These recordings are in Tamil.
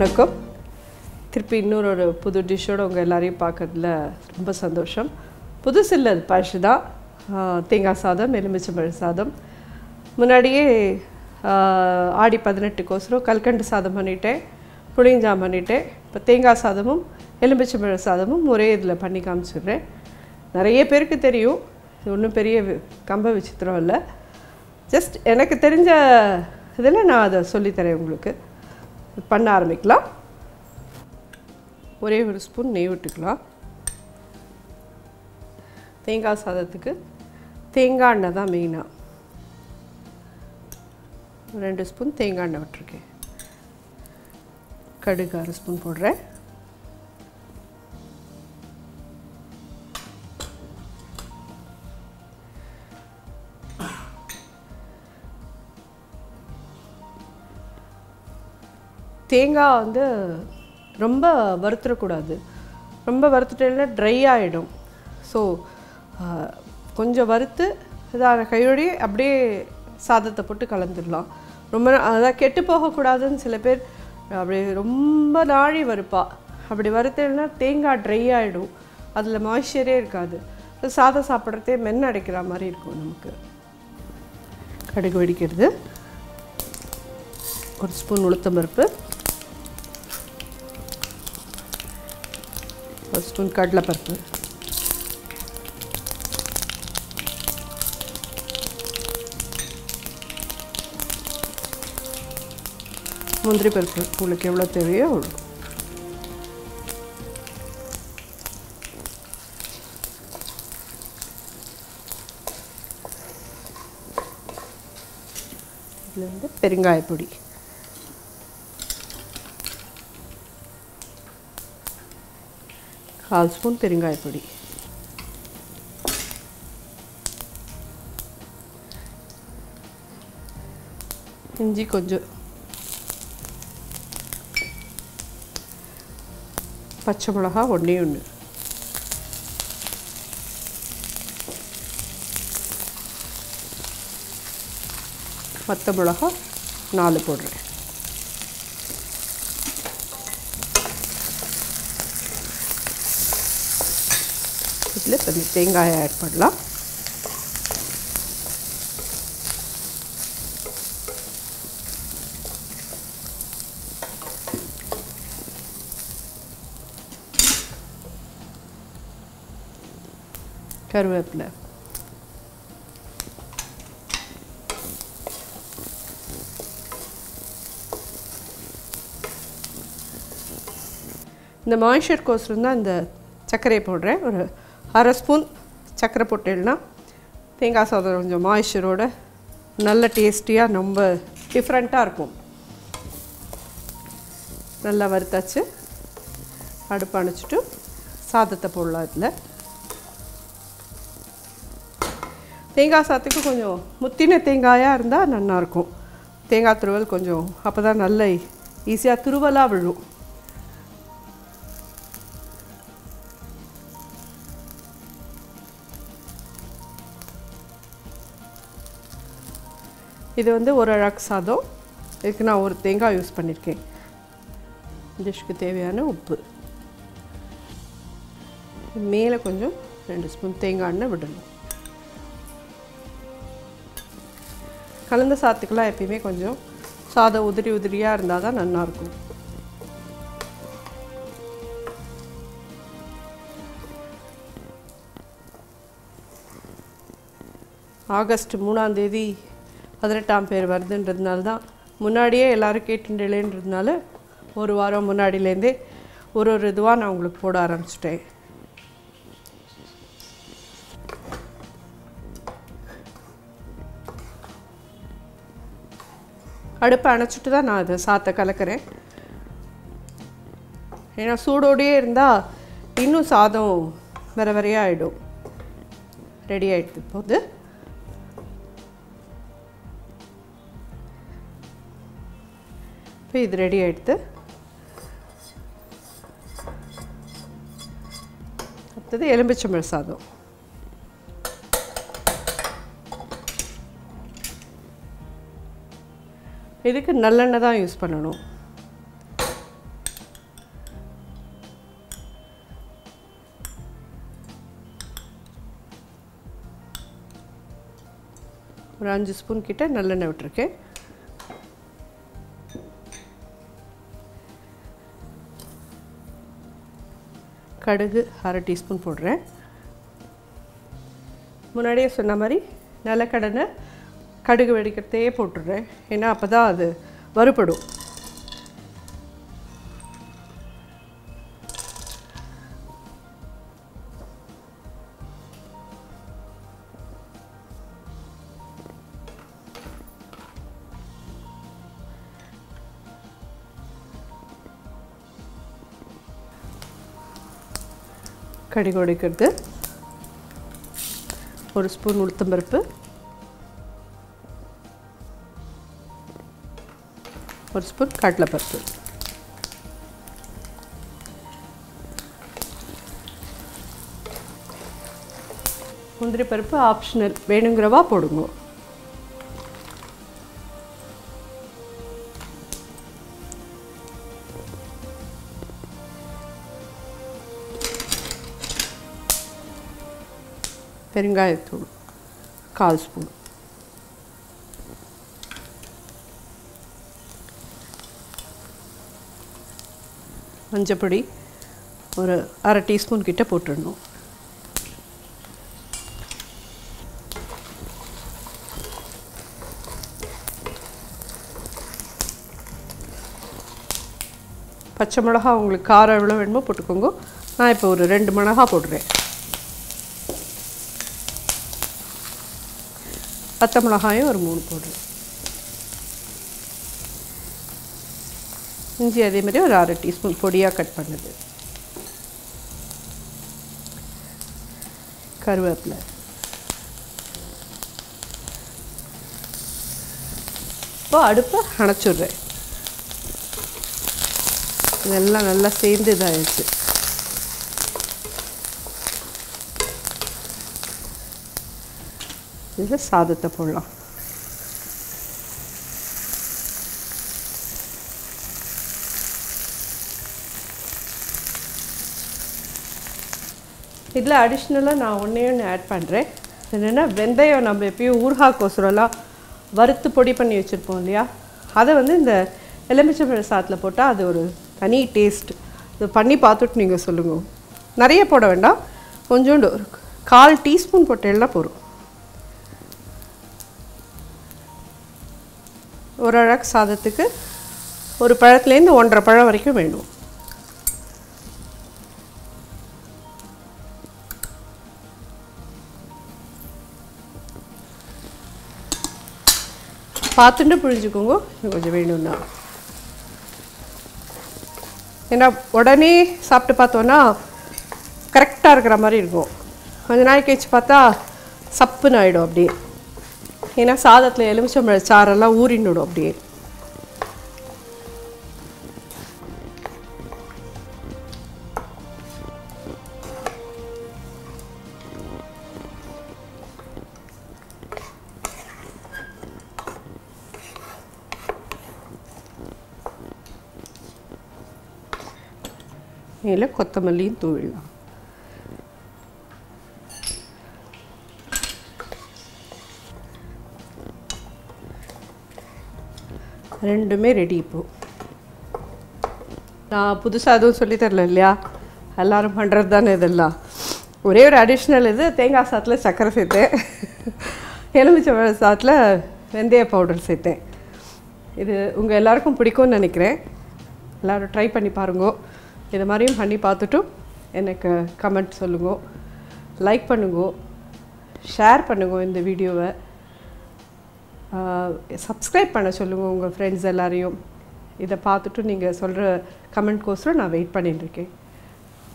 வணக்கம். திருப்பி இன்னொரு புது டிஷ்ஷோடு உங்கள் எல்லாரையும் பார்க்கறதுல ரொம்ப சந்தோஷம். புதுசு இல்லை, அது பழசு தான். தேங்காய் சாதம், எலுமிச்சம்பழ சாதம். முன்னாடியே ஆடி 18க்கோசரம் கல்கண்டு சாதம் பண்ணிட்டேன், புளியஞ்சாம் பண்ணிட்டேன். இப்போ தேங்காய் சாதமும் எலுமிச்சம்பழ சாதமும் ஒரே இதில் பண்ணி காமிச்சிடுறேன். நிறைய பேருக்கு தெரியும், இது ஒன்றும் பெரிய கம்ப விசித்திரம் இல்லை. ஜஸ்ட் எனக்கு தெரிஞ்ச இதில் நான் அதை சொல்லித்தரேன் உங்களுக்கு. பண்ண ஆரம்பிக்கலாம். ஒரே ஒரு ஸ்பூன் நெய் விட்டுக்கலாம். தேங்காய் சாதத்துக்கு தேங்காய் எண்ணெய் தான் மெயினாக. 2 ஸ்பூன் தேங்காய் எண்ணெய் விட்டுருக்கேன். கடுகு 1/2 ஸ்பூன் போடுறேன். தேங்காய் வந்து ரொம்ப வறுத்துடக்கூடாது. ரொம்ப வறுத்துட்டேன்னா ட்ரை ஆகிடும். ஸோ கொஞ்சம் வறுத்து இதான கையோடையே அப்படியே சாதத்தை போட்டு கலந்துடலாம். ரொம்ப அதான் கெட்டு போகக்கூடாதுன்னு சில பேர் அப்படியே ரொம்ப நாழி வறுப்பா. அப்படி வறுத்தேன்னா தேங்காய் ட்ரை ஆகிடும், அதில் மாய்ஸ்சரே இருக்காது. சாதம் சாப்பிட்றதே மென்று அடைக்கிற மாதிரி இருக்கும். நமக்கு கடுகு வெடிக்கிறது. 1 ஸ்பூன் உளுத்தம்பருப்பு, 1 ஸ்பூன் கடலைப்பருப்பு, முந்திரி பருப்பு உங்களுக்கு எவ்வளோ தேவையோ அவ்வளோ. இதில் வந்து பெருங்காயப்பொடி, கால் ஸ்பூன் பெருங்காயப்பொடி, இஞ்சி கொஞ்சம், பச்சை மிளகா 1, வத்த மிளகா 4 போடுறேன். இதில் கொஞ்சம் தேங்காயை ஆட் பண்ணலாம். கருவேப்பிலை, இந்த மாய்ஸ்சருக்கோசரம் தான் இந்த சர்க்கரையை போடுறேன். ஒரு 1/2 ஸ்பூன் சர்க்கரை போட்டேன்னா தேங்காய் சாதம் கொஞ்சம் மாய்ஸ்சரோட நல்ல டேஸ்டியாக ரொம்ப டிஃப்ரெண்ட்டாக இருக்கும். நல்லா வறுத்தாச்சு. அடுப்பு அணைச்சிட்டு சாதத்தை போடலாம். இதில் தேங்காய் சாதத்துக்கு கொஞ்சம் முத்தின தேங்காயாக இருந்தால் நல்லாயிருக்கும். தேங்காய் துருவல் கொஞ்சம் அப்போ தான் நல்ல ஈஸியாக துருவலாக விழும். இது வந்து ஒரு அழகு சாதம். இதுக்கு நான் ஒரு தேங்காய் யூஸ் பண்ணியிருக்கேன். டிஷ்க்கு தேவையான உப்பு, மேலே கொஞ்சம் 2 ஸ்பூன் தேங்காய் எண்ணெய் விடணும். கலந்த சாதத்துக்கெல்லாம் எப்பயுமே கொஞ்சம் சாதம் உதிரியாக இருந்தால் தான் நல்லாயிருக்கும். ஆகஸ்ட் 3ஆம் தேதி 18ஆம் பேர் வருதுன்றதுனால தான் முன்னாடியே எல்லோரும் கேட்டுன்றதுனால ஒரு வாரம் முன்னாடியிலேருந்தே ஒரு இதுவாக நான் உங்களுக்கு போட ஆரம்பிச்சிட்டேன். அடுப்பை அணைச்சிட்டு தான் நான் அதை சாதத்தை கலக்கிறேன். ஏன்னா சூடோடையே இருந்தால் இன்னும் சாதம் வரையாக ஆகிடும். ரெடி ஆகிடுது போது. இப்போ இது ரெடி ஆகிடுது. அடுத்தது எலுமிச்சம்பழ சாதம். இதுக்கு நல்லெண்ணெய் தான் யூஸ் பண்ணணும். ஒரு 5 ஸ்பூன் கிட்ட நல்லெண்ணெய் விட்டுருக்கேன். கடுகு 1/2 டீஸ்பூன் போடுறேன். முன்னாடியே சொன்ன மாதிரி நிலக்கடலை கடுகு வெடிக்கிறதே போட்டுடுறேன். ஏன்னா அப்போ தான் அது வறுபடும். கடுகு வெடிக்கிறது, 1 ஸ்பூன் உளுத்தம்பருப்பு, 1 ஸ்பூன் கடலைப்பருப்பு, முந்திரி பருப்பு ஆப்ஷனல், வேணுங்கிறவா போடுங்க. பெருங்காயத்தூள் 1/4 ஸ்பூன், மஞ்சப்பொடி ஒரு 1/2 டீஸ்பூன் கிட்ட போட்டுடணும். பச்சை மிளகா உங்களுக்கு காரம் எவ்வளோ வேணுமோ போட்டுக்கோங்க. நான் இப்போ ஒரு 2 மிளகா போடுறேன். பச்சை மிளகாயும் ஒரு 3 போடுறேன். இஞ்சி அதே மாதிரி ஒரு 1/2 டீஸ்பூன் பொடியாக கட் பண்ணது. கருவேப்பிலை, இப்போ அடுப்பை அணைச்சிடுறேன். இதெல்லாம் நல்லா சேர்ந்து இதாகிடுச்சு. இதில் சாதத்தை போடலாம். இதில் அடிஷ்னலாக நான் ஒன்று ஆட் பண்ணுறேன். என்னென்னா வெந்தயம் நம்ம எப்பயும் ஊறுகாய்க்கோசரம்லாம் வறுத்து பொடி பண்ணி வச்சுருப்போம் இல்லையா, அதை வந்து இந்த எலுமிச்சம்பழ சாதத்தில் போட்டால் அது ஒரு தனி டேஸ்ட். இது பண்ணி பார்த்துட்டு நீங்கள் சொல்லுங்கள். நிறைய போட வேண்டாம், கொஞ்சோண்டு ஒரு 1/4 டீஸ்பூன் போட்டேன்னா போதும். ஒரு அழகு சாதத்துக்கு ஒரு பழத்துலேருந்து 1.5 பழம் வரைக்கும் வேணும். பார்த்துட்டு புழிஞ்சுக்கோங்க கொஞ்சம் வேணும்னா. ஏன்னா உடனே சாப்பிட்டு பார்த்தோன்னா கரெக்டாக இருக்கிற மாதிரி இருக்கும். கொஞ்ச நாள் கழிச்சு பார்த்தா சப்புன்னு ஆகிடும் அப்படியே. ஏன்னா சாதத்தில் எலுமிச்சம்பழ சாரெல்லாம் ஊறிடும் அப்படியே. மேலே கொத்தமல்லியும் தூவிடலாம். ரெண்டுமே ரெடி. இப்போது நான் புதுசாக எதுவும் சொல்லித்தரல இல்லையா, எல்லோரும் பண்ணுறது தானே இதெல்லாம். ஒரே ஒரு அடிஷ்னல் இது, தேங்காய் சாதத்தில் சர்க்கரை சேர்த்தேன், எலுமிச்சம்பழ சாதத்தில் வெந்தய பவுடர் சேர்த்தேன். இது உங்கள் எல்லாருக்கும் பிடிக்கும்னு நினைக்கிறேன். எல்லோரும் ட்ரை பண்ணி பாருங்க. இது மாதிரியும் பண்ணி பார்த்துட்டு எனக்கு கமெண்ட் சொல்லுங்க, லைக் பண்ணுங்க, ஷேர் பண்ணுங்க இந்த வீடியோவை, சப்ஸ்கிரைப் பண்ண சொல்லுங்கள் உங்கள் ஃப்ரெண்ட்ஸ் எல்லாரையும். இதை பார்த்துட்டு நீங்கள் சொல்கிற கமெண்ட்கோசரம் நான் வெயிட் பண்ணிட்டுருக்கேன்.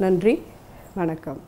நன்றி, வணக்கம்.